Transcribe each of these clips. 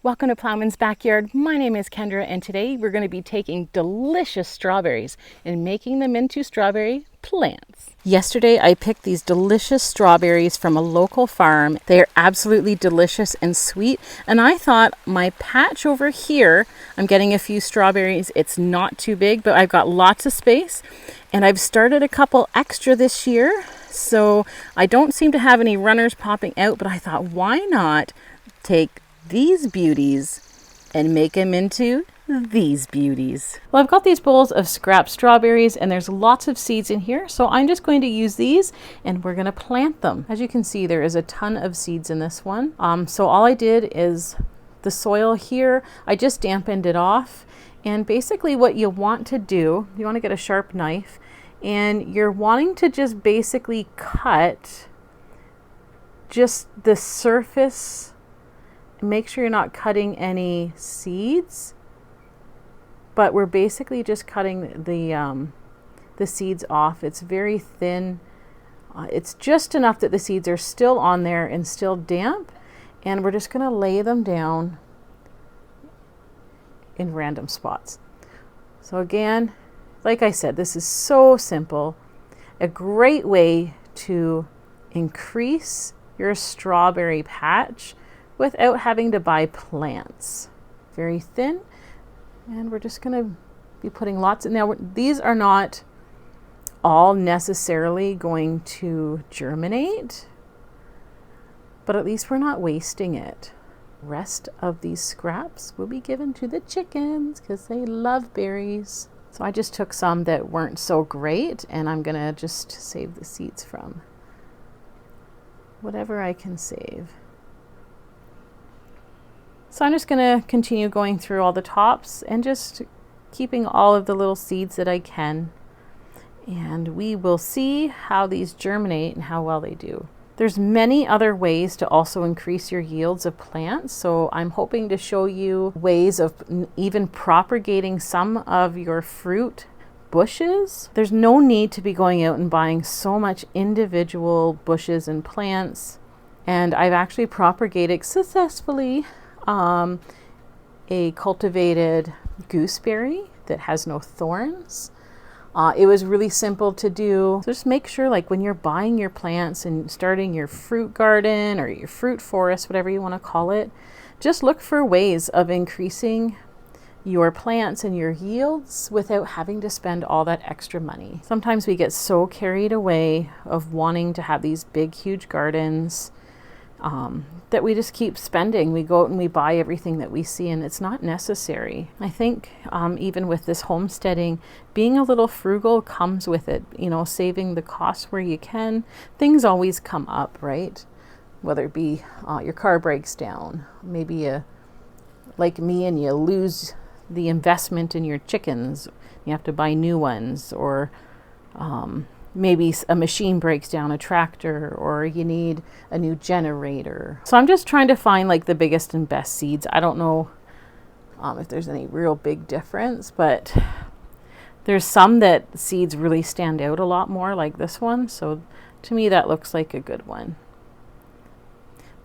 Welcome to Ploughman's Backyard. My name is Kendra, and today we're going to be taking delicious strawberries and making them into strawberry plants. Yesterday I picked these delicious strawberries from a local farm. They are absolutely delicious and sweet, and I thought my patch over here, I'm getting a few strawberries. It's not too big, but I've got lots of space, and I've started a couple extra this year, so I don't seem to have any runners popping out, but I thought, why not take these beauties and make them into these beauties. Well, I've got these bowls of scrap strawberries and there's lots of seeds in here, so I'm just going to use these and we're going to plant them. As you can see, there is a ton of seeds in this one. So all I did is the soil here, I just dampened it off, and basically what you want to do, you want to get a sharp knife and you're wanting to just basically cut just the surface. Make sure you're not cutting any seeds, but we're basically just cutting the seeds off. It's very thin. It's just enough that the seeds are still on there and still damp, and we're just going to lay them down in random spots. So again, like I said, this is so simple. A great way to increase your strawberry patch without having to buy plants. Very thin, and we're just going to be putting lots of, now these are not all necessarily going to germinate, but at least we're not wasting it. Rest of these scraps will be given to the chickens because they love berries. So I just took some that weren't so great, and I'm gonna just save the seeds from whatever I can save. So I'm just going to continue going through all the tops and just keeping all of the little seeds that I can. And we will see how these germinate and how well they do. There's many other ways to also increase your yields of plants. So I'm hoping to show you ways of even propagating some of your fruit bushes. There's no need to be going out and buying so much individual bushes and plants. And I've actually propagated successfully a cultivated gooseberry that has no thorns. It was really simple to do. So just make sure, like when you're buying your plants and starting your fruit garden or your fruit forest, whatever you want to call it, just look for ways of increasing your plants and your yields without having to spend all that extra money. Sometimes we get so carried away of wanting to have these big, huge gardens that we just keep spending. We go out and we buy everything that we see, and it's not necessary. I think even with this homesteading, being a little frugal comes with it, you know, saving the costs where you can. Things always come up, right? Whether it be your car breaks down, maybe you, like me, and you lose the investment in your chickens, you have to buy new ones, or maybe a machine breaks down, a tractor, or you need a new generator. So I'm just trying to find like the biggest and best seeds. I don't know if there's any real big difference, but there's some that seeds really stand out a lot more, like this one. So to me, that looks like a good one.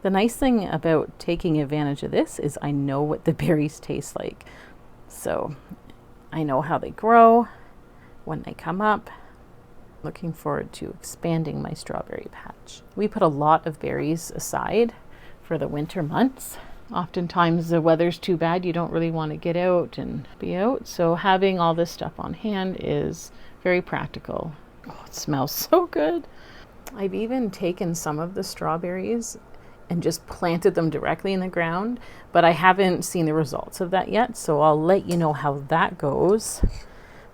The nice thing about taking advantage of this is I know what the berries taste like. So I know how they grow when they come up. Looking forward to expanding my strawberry patch. We put a lot of berries aside for the winter months. Oftentimes the weather's too bad, you don't really want to get out and be out, so having all this stuff on hand is very practical. Oh, it smells so good. I've even taken some of the strawberries and just planted them directly in the ground, but I haven't seen the results of that yet, so I'll let you know how that goes.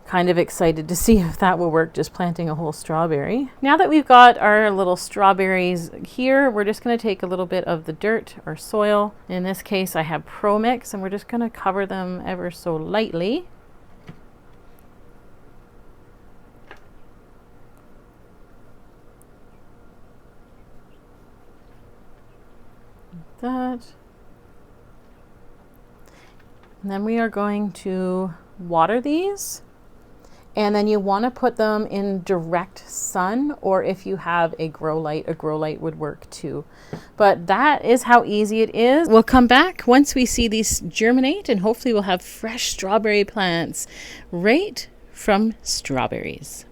Kind of excited to see if that will work, just planting a whole strawberry. Now that we've got our little strawberries here, we're just going to take a little bit of the dirt or soil. In this case, I have Pro Mix, and we're just going to cover them ever so lightly. That. And then we are going to water these. And then you want to put them in direct sun, or if you have a grow light would work too. But that is how easy it is. We'll come back once we see these germinate, and hopefully we'll have fresh strawberry plants right from strawberries.